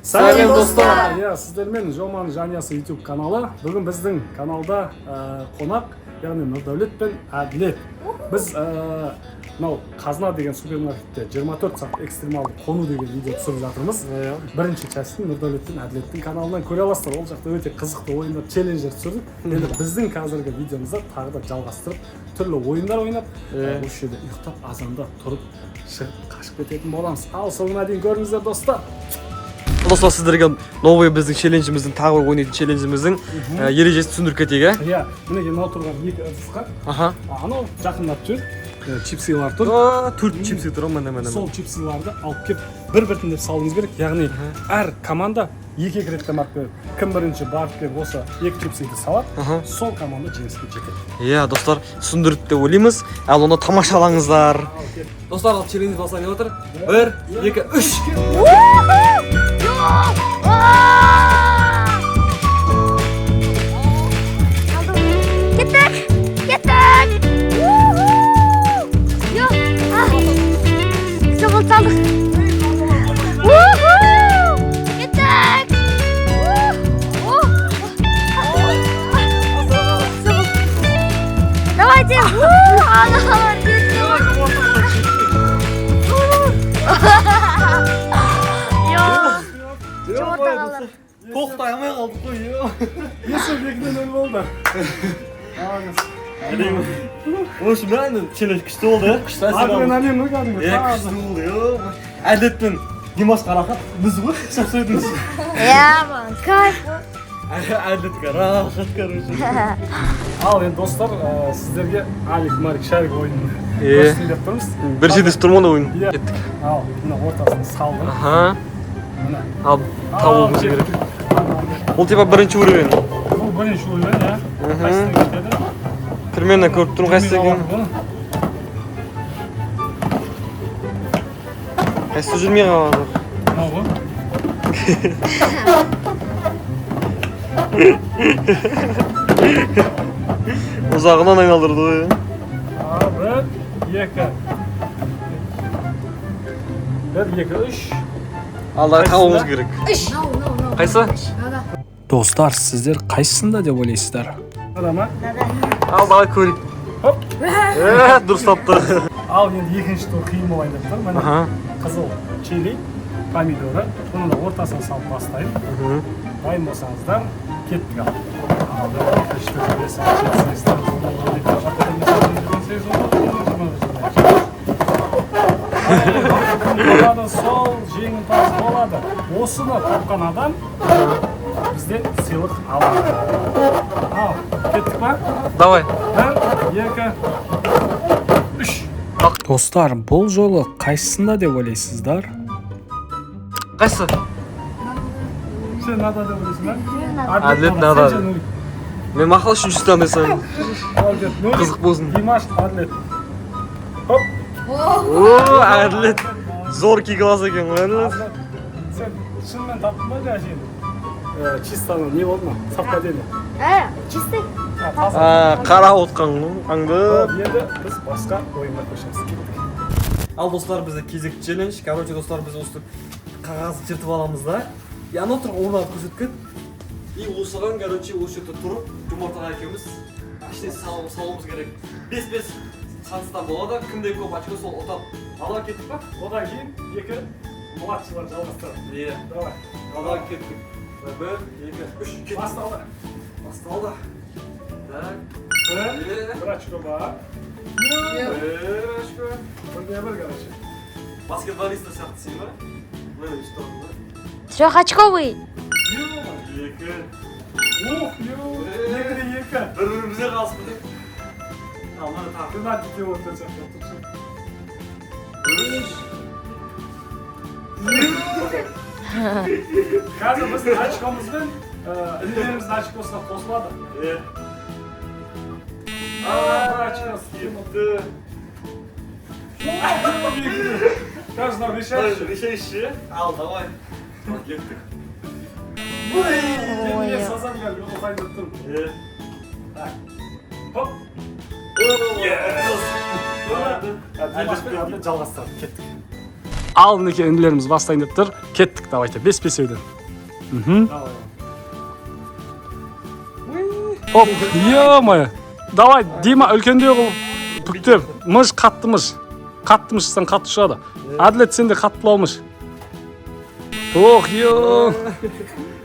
Сәлем достар! Сіздермен Жоман жаниясы YouTube каналы. Бүгін біздің каналда қонақ, яғни Нұрдәулет пен Әділет. Біз Қазына деген супермаркетте 24 сағат экстремалды қону деген видео түсіріп жатырмыз. Бірінші частын Нұрдәулет пен Әділеттің каналынан көре аласыздар. Ол жақта өте қызықты ойындар, челленджер түсірдік. Енді біздің қазіргі видеомызда тағы да жалғастырып, түрлі ойындар ойнап, осы жерде ұйықтап, азанда тұрып, шығып, қашып кететін боламыз. Ал соңына дейін көріңіздер достар. Достар, сіздерге новый біздің челленджіміздің, тағы бір ойнайтын челленджіміздің ережесін түсіндіріп кетейік. Иә, мінеге мынау тұрған екі ыдысқа. Анау жақындап жүр. Чипсилар тұр. 4 чипси тұр, міне. Сол чипсиларды алып келіп бір-біртіндеп салуыңыз керек. Яғни әр команда екі рет тамақ береді. Кім бірінші барып келіп осы екі чипсиді салады, сол команда жеңіске жетеді. Иә, достар, түсіндіріп деп ойлаймыз. Ал оны тамашалаңыздар. Достар, челлендж басынан не отыр? 1, 2, 3. Давайте! Тоқтаймай қалдық қой. Есім екіден өл болды. В общем, реально челлендж күшті болды, күшті әсер алды. Адреналин кәдімгі. Күшті болды. Әділет пен Димаш Қарақат біз ғой, шапсойдыңыз. Иә, кайф. Әділетке рахат, короче. Ал енді достар, сіздерге Алик, Марик, Шарик ойынын көрсетейін деп тұрмыз. Бір жерде тұрмын ойын. Кеттік. Ал, мына ортасын салдым. Ал, табуымыз керек. Ол типа бірінші уровень. Бұл бірінші уровень, иә. Қайсысын кетеді? Примерно көріп тұрмын қайсысы екен. Қайсысы жүрмей қалады. Мынау ғой. Ұзағынан айналдырды ғой. Бір, екі, үш. Алдағы табуымыз керек. Қайсы? Достар, сіздер қайсысында деп ойлайсыздар? Адама? Ал, давай көрейік. Хоп! Дұрыс тапты. Ал, енді екінші тур қиын болайын деп тұр. Міне қызыл чили, помидоры. Бұны да ортасына салып бастайын. Дайын болсаңыздар, кеттік ал. Ал, екінші тур келесіңіздер. Сол жеңімпаз болады. Осыны тапқан адам бізден сыйлық алады. Ал, кеттік па? Давай. 1, 2, 3. Достар, бұл жолы қайсысында деп ойлайсыздар? Қайсы? Сен нада деп ойлайсың? Әділет нада. Мен мақал үшіншісі таңдайсам. Қызық болсын. Димаш, Әділет. Хоп! Әділет. Зоркий класс екен ғой, Әділет. Сен шынымен таптың ба жәшейді? Чистаны не болды ма? Совпадение. Чистый. Қара отқан ғой, аңды. Енді біз басқа ойынға көшеміз. Ал достар, бізде кезекті челлендж. Короче, достар, біз осы қағазды жыртып аламыз да. И анау тұрып орнап көрсеткен. И осыған, короче, осы жерде тұрып, жұмыртқа екеуміз ішіне салуымыз керек. 5-5 саныстан болады. Кімде көп очко сол отап. Алға кеттік па? Одан кейін екі младшылар жалғастырады. Иә. Давай. Алға кеттік. 1, 2, 3, кеттік. Басталды. Басталды. Так. Бір очко бар. Бір очко. Бірде бір, короче. Баскетболиста сияқты сен ба? Міне үш тұрмын. Трехочковый. Екі. Екіде екі. Бір-бірімізде қалсын деп. Ал, міне тағы. Бір әділде отыр сияқты. Қазір біздің очкомызбен інілеріміздің очкосына қосылады. Бір очкосы кетті. Каждый решающий. Ал, давай. Кеттік. Мен сазан келді, ұқайын деп тұрмын. Хоп! Жалғастырып кеттік. Ал мінекей інілеріміз бастайын деп тұр. Кеттік, давайте, 5-5-өөден. Давай. Оп, ё-моё. Давай, Дима, үлкендеу қылып бүктер. Мыш, қатты мыш. Қатты мыштан қатты шығады. Әділет сен де қаттылау мыш. Ох, ё.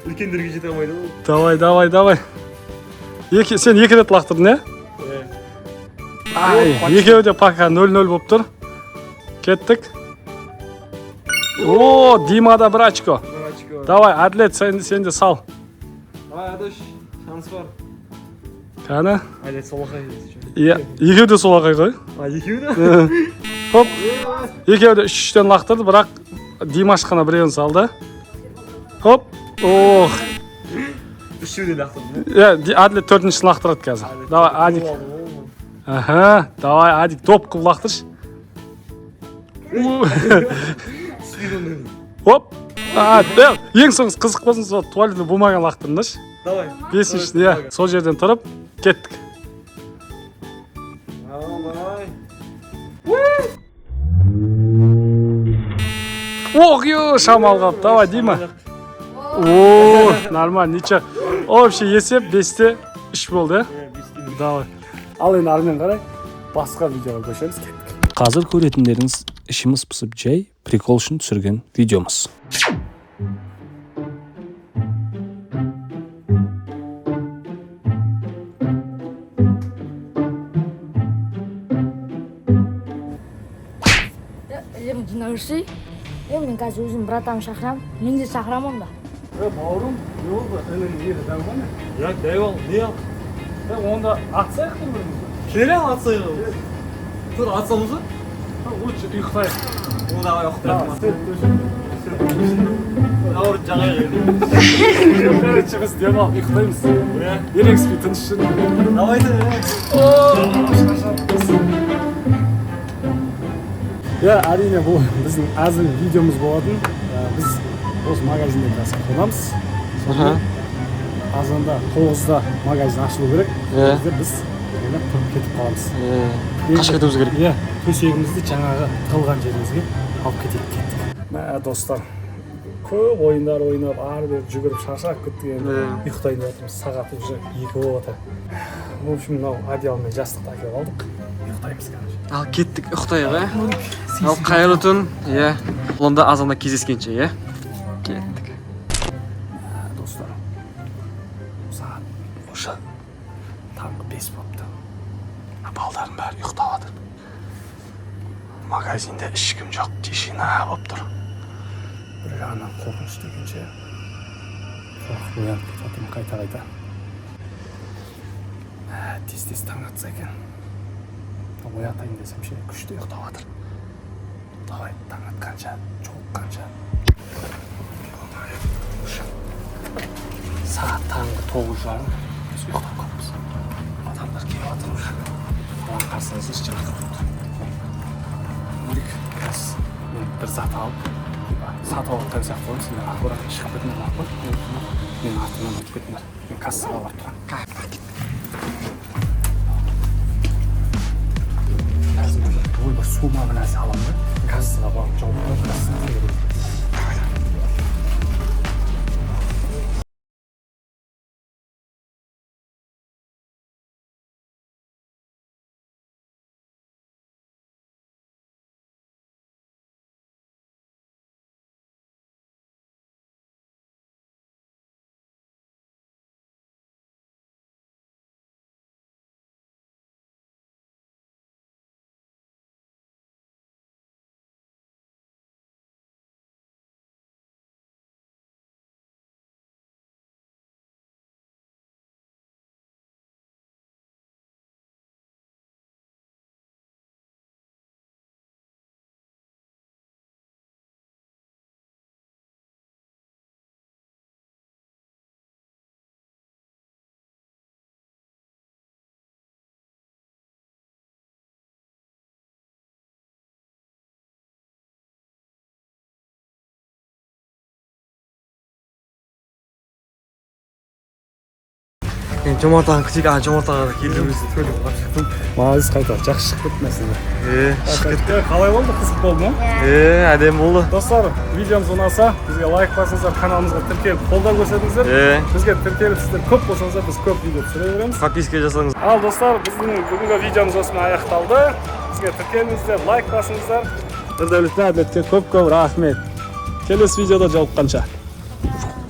Үлкендерге жете алмайды ғой. Давай. Сен екі рет лақтырдың, е? Ай, екеуі де пока 0-0 болып тұр. Кеттік. О, Димада 1 очко. Давай, Әділет, сен де сал. Адош, шанс бар. Кәні? Әділет солақай. Иә, екеуі де солақай ғой. Екеуі де? Хоп, екеуі де 3-3-тен лақтырды, бірақ Димаш қана біреуін салды. Хоп, ох. Үшеуіне лақтырды. Әділет 4-ші лақтырады қазір. Давай, Адик. Аха, давай, Адик, топ қып лақтырш. Хоп, ең соңыз қызық болсын, сол туалетті болмаған лақтырдыңыз. Давай. 5-3, сол жерден тұрып, кеттік. Давай. Ох, ё, шамал қап, давай, Дима. О, нормально, ничего. Вообще есеп 5-3 болды, е? Давай. Ал енді армен қарай, басқа видеоға көшеміз, кеттік. Қазір көретіндеріңіз ішіміз пысып жай, прикол үшін түсірген видеомыз. Динарши. Мен қазір өзім братан шақырам. Мен де шақырамын да. Бауырым, не болды? Інің ері дәу ғана? Я, дәйвал, не ал? Онда атсайық та бірімізді. Келе ал атсайық. Тұр, атсамыз ба? Лучше ұйықтайық. О, давай, ұйықтайық. Сен Ауыр жағай келді. Короче, біз демал ұйықтаймыз. Ерекспей тыныш жүрін. Давай, әрине бұл біздің әзіл видеомыз болатын. Біз осы магазинде қазір қонамыз. Азанда 9-да магазин ашылу керек. Біз ойлап тұрып кетіп қаламыз. Қашып кетуіміз керек. Иә, төсегімізді жаңағы тығылған жерімізге алып кеттік. Мә, достар, көп ойындар ойнап, ары-бері жүгіріп шаршап кеттік енді. Ұйықтайын деп жатырмыз. Сағат уже 2 болып жатыр. В общем, мынау одеял мен жастықты әкеліп алдық. Ұйықтаймыз қазір. Ал кеттік, ұйықтайық, Ал қайырлы түн, онда азанда кездескенше, Кеттік. Достар, сағат уже таңғы 5 болыпты. Балдардың бәрі ұйықтап жатыр. Магазинде ешкім жоқ, тишина болып тұр. Бір жағынан қорқыныш дегенше қорқып оянып кетіп жатырмын қайта-қайта. Тез-тез таң атса екен. Оятайын десем ше, күшті ұйықтап жатыр. Давай, таң атқанша, жолыққанша. Сағат таңғы 9:30. Біз ұйықтап қалыппыз. Адамдар келіп жатыр уже. Оған қарсаңыз жаңағы Мөлік, мен бір зат алып, сатып алған сияқты болдым, сендер аккуратно шығып кетіңдер мақұл. Мен артымнан өтіп кетіңдер. Мен кассаға барып тұрамын. Ойбай, сума бір нәрсе аламын ба? Кассаға барып жауып қойып, кассаға беремін. Мен жомарт ағаны күтейік, жомарт ағаны келдіңіз төлеп қарап шықтым. Молодец қайта, жақсы шығып кетті мәселе. Шығып кетті. Қалай болды? Қызық болды ма? Әдемі болды. Достар, видеомыз ұнаса, бізге лайк басыңыздар, каналымызға тіркеліп қолдау көрсетіңіздер. Бізге тіркеліп сіздер көп болсаңыздар, біз көп видео түсіре береміз. Подписка жасаңыз. Ал достар, біздің бүгінгі видеомыз осымен аяқталды. Бізге тіркеліңіздер, лайк басыңыздар. Нұрдәулет пен әділетке көп рахмет. Келесі видеода жолыққанша.